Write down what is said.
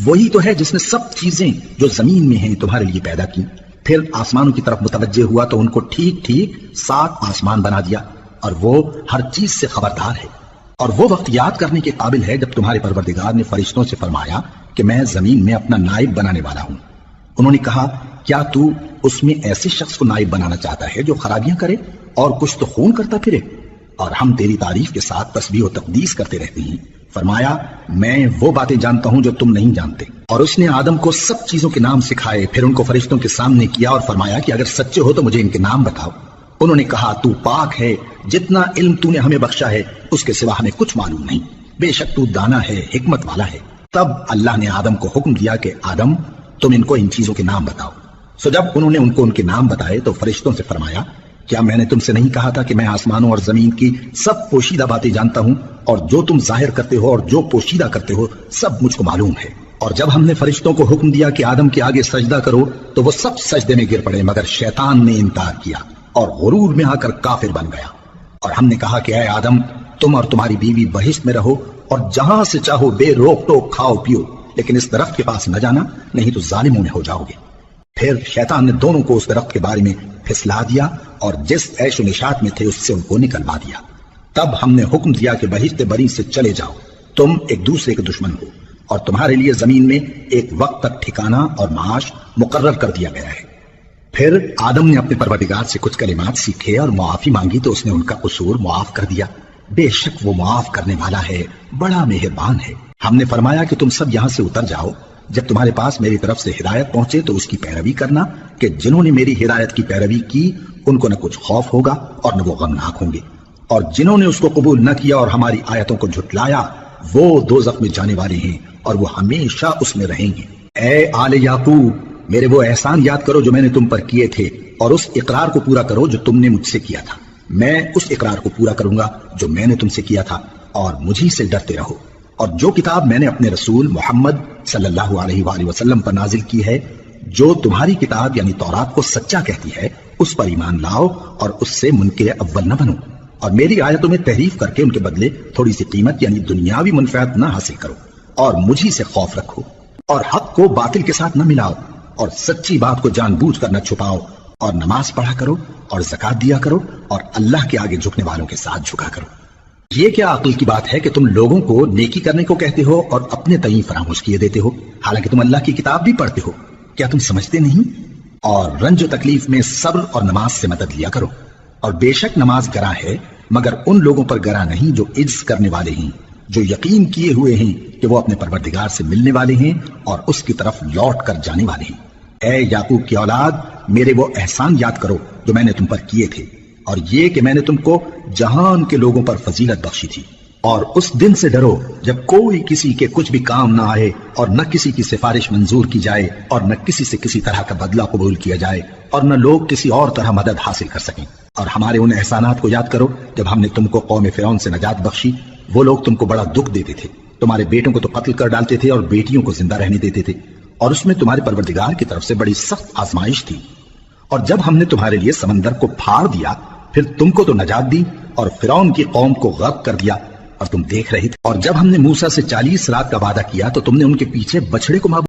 وہی تو ہے جس نے سب چیزیں جو زمین میں ہیں تمہارے لیے پیدا کی. پھر آسمانوں کی طرف متوجہ ہوا تو ان کو ٹھیک ٹھیک 7 آسمان بنا دیا، اور وہ ہر چیز سے خبردار ہے. اور وہ وقت یاد کرنے کے قابل ہے جب تمہارے پروردگار نے فرشتوں سے فرمایا کہ میں زمین میں اپنا نائب بنانے والا ہوں. انہوں نے کہا کیا تو اس میں ایسے شخص کو نائب بنانا چاہتا ہے جو خرابیاں کرے اور کچھ تو خون کرتا پھرے؟ اور ہم تیری تعریف کے ساتھ تسبیح و تقدیس کرتے رہتے ہیں. فرمایا میں وہ باتیں جانتا ہوں جو تم نہیں جانتے. اور اس نے آدم کو سب چیزوں کے نام سکھائے، پھر ان کو فرشتوں کے سامنے کیا اور فرمایا کہ اگر سچے ہو تو مجھے ان کے نام بتاؤ. انہوں نے کہا تو پاک ہے، جتنا علم تو نے ہمیں بخشا ہے اس کے سوا ہمیں کچھ معلوم نہیں، بے شک تو دانا ہے، حکمت والا ہے. تب اللہ نے آدم کو حکم دیا کہ آدم تم ان کو ان چیزوں کے نام بتاؤ. سو جب انہوں نے ان کو ان کے نام بتائے تو فرشتوں سے فرمایا کیا میں نے تم سے نہیں کہا تھا کہ میں آسمانوں اور زمین کی سب پوشیدہ باتیں جانتا ہوں، اور جو تم ظاہر کرتے ہو اور جو پوشیدہ کرتے ہو سب مجھ کو معلوم ہے. اور جب ہم نے فرشتوں کو حکم دیا کہ آدم کے آگے سجدہ کرو تو وہ سب سجدے میں گر پڑے مگر شیطان نے انکار کیا اور غرور میں آ کر کافر بن گیا. اور ہم نے کہا کہ اے آدم تم اور تمہاری بیوی بہشت میں رہو اور جہاں سے چاہو بے روک ٹوک کھاؤ پیو، لیکن اس درخت کے پاس نہ جانا نہیں تو ظالموں میں ہو جاؤ گے. پھر شیطان نے دونوں کو اس درخت کے بارے میں پھسلا دیا اور جس عیش و نشاط میں تھے اس سے ان کو نکلوا دیا. تب ہم نے حکم دیا کہ بہشت بری سے چلے جاؤ، تم ایک دوسرے کے دشمن ہو، اور تمہارے لیے زمین میں ایک وقت تک ٹھکانہ اور معاش مقرر کر دیا گیا ہے. پھر آدم نے اپنے پروردگار سے کچھ کلمات سیکھے اور معافی مانگی تو اس نے ان کا قصور معاف کر دیا. بے شک وہ معاف کرنے والا ہے، بڑا مہربان ہے. ہم نے فرمایا کہ تم سب یہاں سے اتر جاؤ، جب تمہارے پاس میری طرف سے ہدایت پہنچے تو اس کی پیروی کرنا کہ جنہوں نے میری ہدایت کی پیروی کی ان کو نہ کچھ خوف ہوگا اور نہ وہ غمناک ہوں گے، اور جنہوں نے اس کو قبول نہ کیا اور ہماری آیتوں کو جھٹلایا وہ دوزخ میں جانے والے ہیں اور وہ ہمیشہ اس میں رہیں گے. اے آل یعقوب میرے وہ احسان یاد کرو جو میں نے تم پر کیے تھے، اور اس اقرار کو پورا کرو جو تم نے مجھ سے کیا تھا. میں اس اقرار کو پورا کروں گا جو میں نے تم سے کیا تھا، اور مجھی سے ڈرتے رہو. اور جو کتاب میں نے اپنے رسول محمد صلی اللہ علیہ وآلہ وسلم پر نازل کی ہے، جو تمہاری کتاب یعنی تورات کو سچا کہتی ہے، اس پر ایمان لاؤ اور اس سے منکر اول نہ بنو، اور میری آیتوں میں تحریف کر کے ان کے بدلے تھوڑی سی قیمت یعنی دنیاوی منفعت نہ حاصل کرو، اور مجھی سے خوف رکھو، اور حق کو باطل کے ساتھ نہ ملاؤ، اور سچی بات کو جان بوجھ کر نہ چھپاؤ، اور نماز پڑھا کرو اور زکات دیا کرو، اور اللہ کے آگے جھکنے والوں کے ساتھ جھکا کرو. یہ کیا عقل کی بات ہے کہ تم لوگوں کو نیکی کرنے کو کہتے ہو اور اپنے تئیں فراموش کیے دیتے ہو، حالانکہ تم اللہ کی کتاب بھی پڑھتے ہو. کیا تم سمجھتے نہیں؟ اور رنج و تکلیف میں صبر اور نماز سے مدد لیا کرو. اور بے شک نماز گراں ہے مگر ان لوگوں پر گراں نہیں جو عجز کرنے والے ہیں، جو یقین کیے ہوئے ہیں کہ وہ اپنے پروردگار سے ملنے والے ہیں اور اس کی طرف لوٹ کر جانے والے ہیں. اے یعقوب کی اولاد میرے وہ احسان یاد کرو جو میں نے تم پر کیے تھے، اور یہ کہ میں نے تم کو جہان کے لوگوں پر فضیلت بخشی تھی. اور اس دن سے ڈرو جب کوئی کسی کے کچھ بھی کام نہ آئے اور نہ کسی کی سفارش منظور کی جائے اور نہ کسی سے کسی طرح کا بدلہ قبول کیا جائے اور نہ لوگ کسی اور طرح مدد حاصل کر سکیں. اور ہمارے ان احسانات کو یاد کرو جب ہم نے تم کو قوم فرعون سے نجات بخشی. وہ لوگ تم کو بڑا دکھ دیتے تھے، تمہارے بیٹوں کو تو قتل کر ڈالتے تھے اور بیٹیوں کو زندہ رہنے دیتے تھے، اور اس میں تمہارے پروردگار کی طرف سے بڑی سخت آزمائش تھی. اور جب ہم نے تمہارے لیے سمندر کو پھاڑ دیا پھر تم کو تو نجات دی اور فرعون کی قوم کو غرق کر دیا اور تم دیکھ رہے تھے. اور جب ہم نے موسیٰ سے 40 رات کا وعدہ کیا تو تم نے ان کے پیچھے بچڑے کو